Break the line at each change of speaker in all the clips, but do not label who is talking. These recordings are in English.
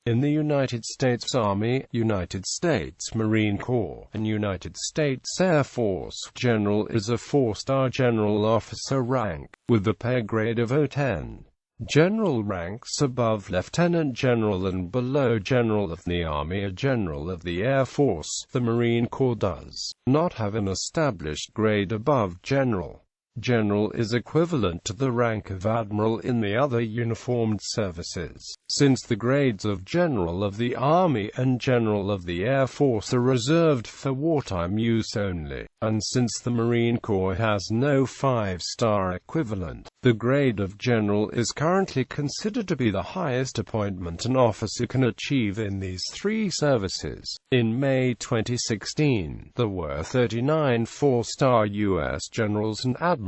In the United States Army, United States Marine Corps, and United States Air Force, general is a 4-star general officer rank, with the pay grade of O10. General ranks above lieutenant general and below general of the Army. A general of the Air Force, the Marine Corps, does not have an established grade above general. General is equivalent to the rank of admiral in the other uniformed services. Since the grades of General of the Army and General of the Air Force are reserved for wartime use only, and since the Marine Corps has no 5-star equivalent, the grade of General is currently considered to be the highest appointment an officer can achieve in these three services. In May 2016, there were 39 4-star U.S. generals and admirals.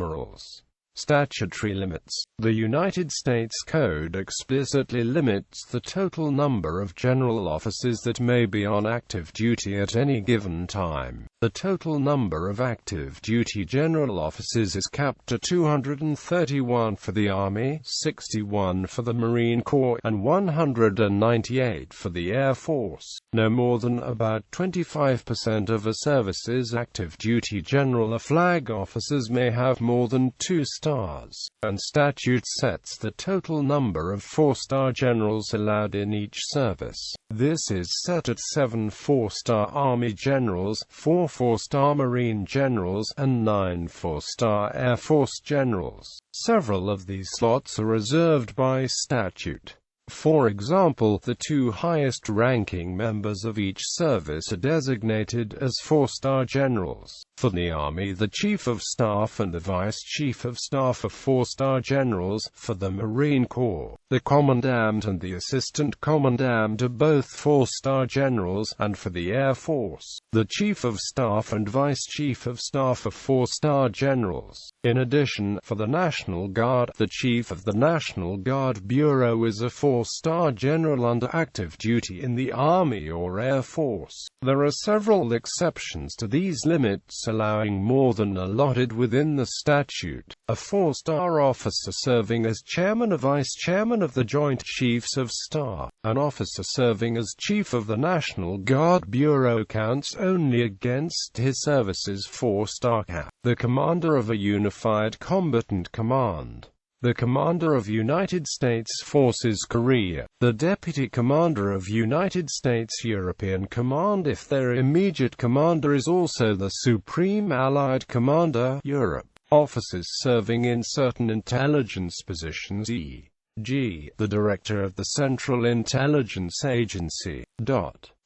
Statutory limits. The United States Code explicitly limits the total number of general officers that may be on active duty at any given time. The total number of active duty general officers is capped at 231 for the Army, 61 for the Marine Corps, and 198 for the Air Force. No more than about 25% of a service's active duty general or flag officers may have more than 2 stars, and statute sets the total number of 4-star generals allowed in each service. This is set at 7 4-star Army generals, 4 4-star Marine generals, and 9 4-star Air Force generals. Several of these slots are reserved by statute. For example, the 2 highest-ranking members of each service are designated as 4-star generals. For the Army, the Chief of Staff and the Vice Chief of Staff are 4-star generals. For the Marine Corps, the Commandant and the Assistant Commandant are both 4-star generals, and for the Air Force, the Chief of Staff and Vice Chief of Staff are 4-star generals. In addition, for the National Guard, the Chief of the National Guard Bureau is a 4-star general under active duty in the Army or Air Force. There are several exceptions to these limits, allowing more than allotted within the statute. A 4-star officer serving as chairman or vice chairman of the Joint Chiefs of Staff, an officer serving as chief of the National Guard Bureau, counts only against his service's 4-star cap. The commander of a unified combatant command, the commander of United States Forces Korea, the deputy commander of United States European Command if their immediate commander is also the Supreme Allied Commander, Europe. Officers serving in certain intelligence positions, e.g., the Director of the Central Intelligence Agency.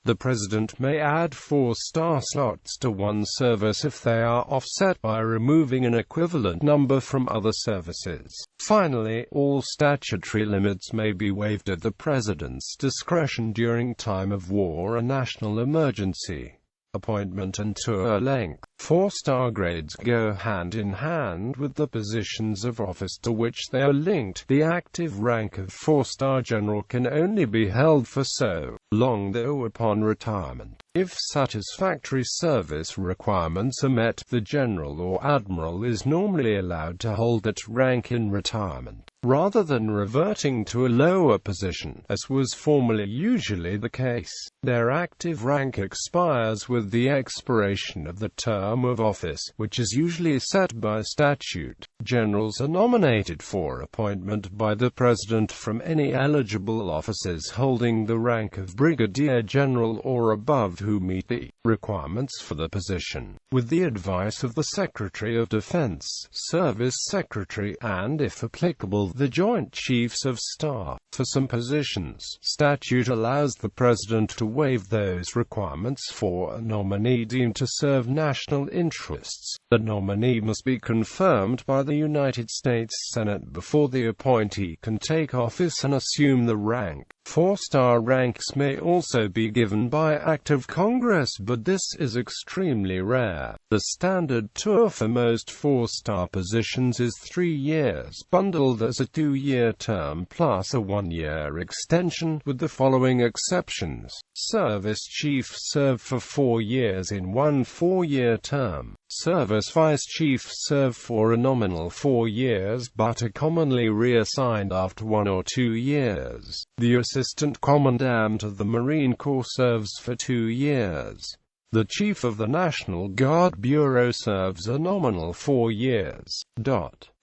The President may add 4-star slots to one service if they are offset by removing an equivalent number from other services. Finally, all statutory limits may be waived at the President's discretion during time of war or national emergency. Appointment and tour length. 4-star grades go hand in hand with the positions of office to which they are linked. The active rank of 4-star general can only be held for so long, though upon retirement, if satisfactory service requirements are met, the general or admiral is normally allowed to hold that rank in retirement, rather than reverting to a lower position, as was formerly usually the case. Their active rank expires with the expiration of the term of office, which is usually set by statute. Generals are nominated for appointment by the President from any eligible officers holding the rank of Brigadier General or above who meet the requirements for the position, with the advice of the Secretary of Defense, Service Secretary, and, if applicable, the Joint Chiefs of Staff. For some positions, statute allows the President to waive those requirements for a nominee deemed to serve national interests. The nominee must be confirmed by the United States Senate before the appointee can take office and assume the rank. 4-star ranks may also be given by act of Congress, but this is extremely rare. The standard tour for most 4-star positions is 3 years, bundled as a 2-year term plus a 1-year extension, with the following exceptions. Service chiefs serve for 4 years in one 4-year term. Service vice chiefs serve for a nominal 4 years but are commonly reassigned after 1 or 2 years. The Assistant Commandant of the Marine Corps serves for 2 years. The Chief of the National Guard Bureau serves a nominal 4 years.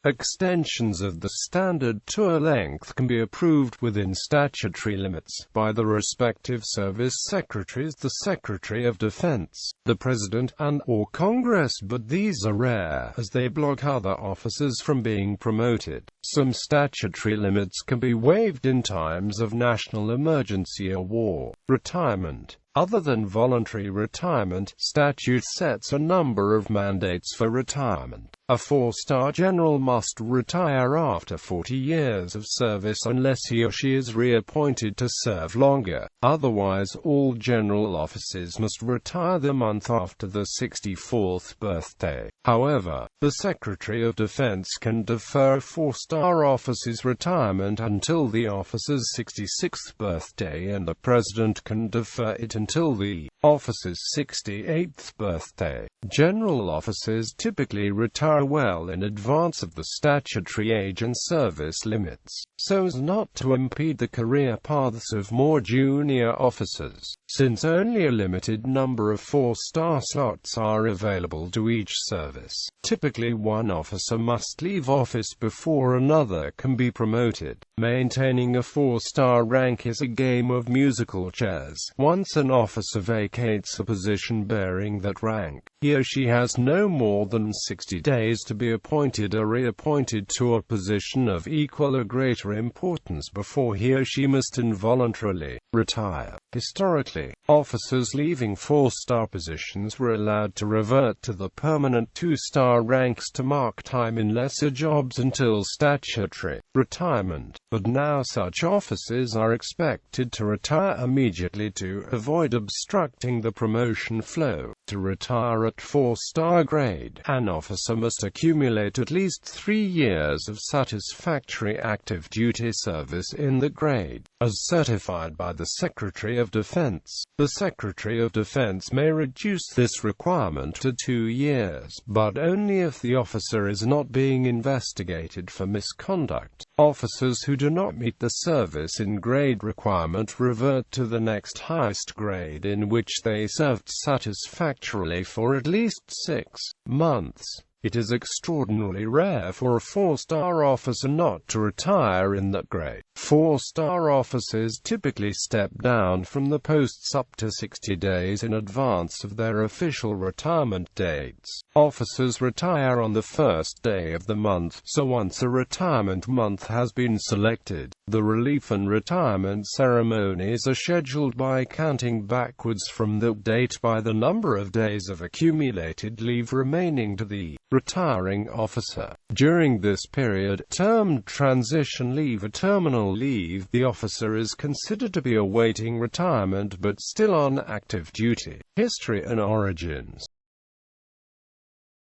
Extensions of the standard tour length can be approved within statutory limits by the respective service secretaries, the Secretary of Defense, the President, and/or Congress, but these are rare, as they block other officers from being promoted. Some statutory limits can be waived in times of national emergency or war. Retirement. Other than voluntary retirement, statute sets a number of mandates for retirement. A 4-star general must retire after 40 years of service unless he or she is reappointed to serve longer. Otherwise, all general officers must retire the month after the 64th birthday. However, the Secretary of Defense can defer a 4-star officer's retirement until the officer's 66th birthday, and the President can defer it until the officer's 68th birthday. General officers typically retire well in advance of the statutory age and service limits, so as not to impede the career paths of more junior officers. Since only a limited number of 4-star slots are available to each service, typically one officer must leave office before another can be promoted. Maintaining a 4-star rank is a game of musical chairs. Once an officer vacates a position bearing that rank, he or she has no more than 60 days to be appointed or reappointed to a position of equal or greater importance before he or she must involuntarily retire. Historically, officers leaving 4-star positions were allowed to revert to the permanent 2-star ranks to mark time in lesser jobs until statutory retirement, but now such officers are expected to retire immediately to avoid obstructing the promotion flow. To retire at 4-star grade, an officer must accumulate at least 3 years of satisfactory active duty service in the grade, as certified by the Secretary of Defense. The Secretary of Defense may reduce this requirement to 2 years, but only if the officer is not being investigated for misconduct. Officers who do not meet the service in grade requirement revert to the next highest grade, in which they served satisfactorily for at least 6 months. It is extraordinarily rare for a 4-star officer not to retire in that grade. 4-star officers typically step down from the posts up to 60 days in advance of their official retirement dates. Officers retire on the first day of the month, so once a retirement month has been selected, the relief and retirement ceremonies are scheduled by counting backwards from that date by the number of days of accumulated leave remaining to the retiring officer. During this period, termed transition leave or terminal leave, the officer is considered to be awaiting retirement but still on active duty. History and origins.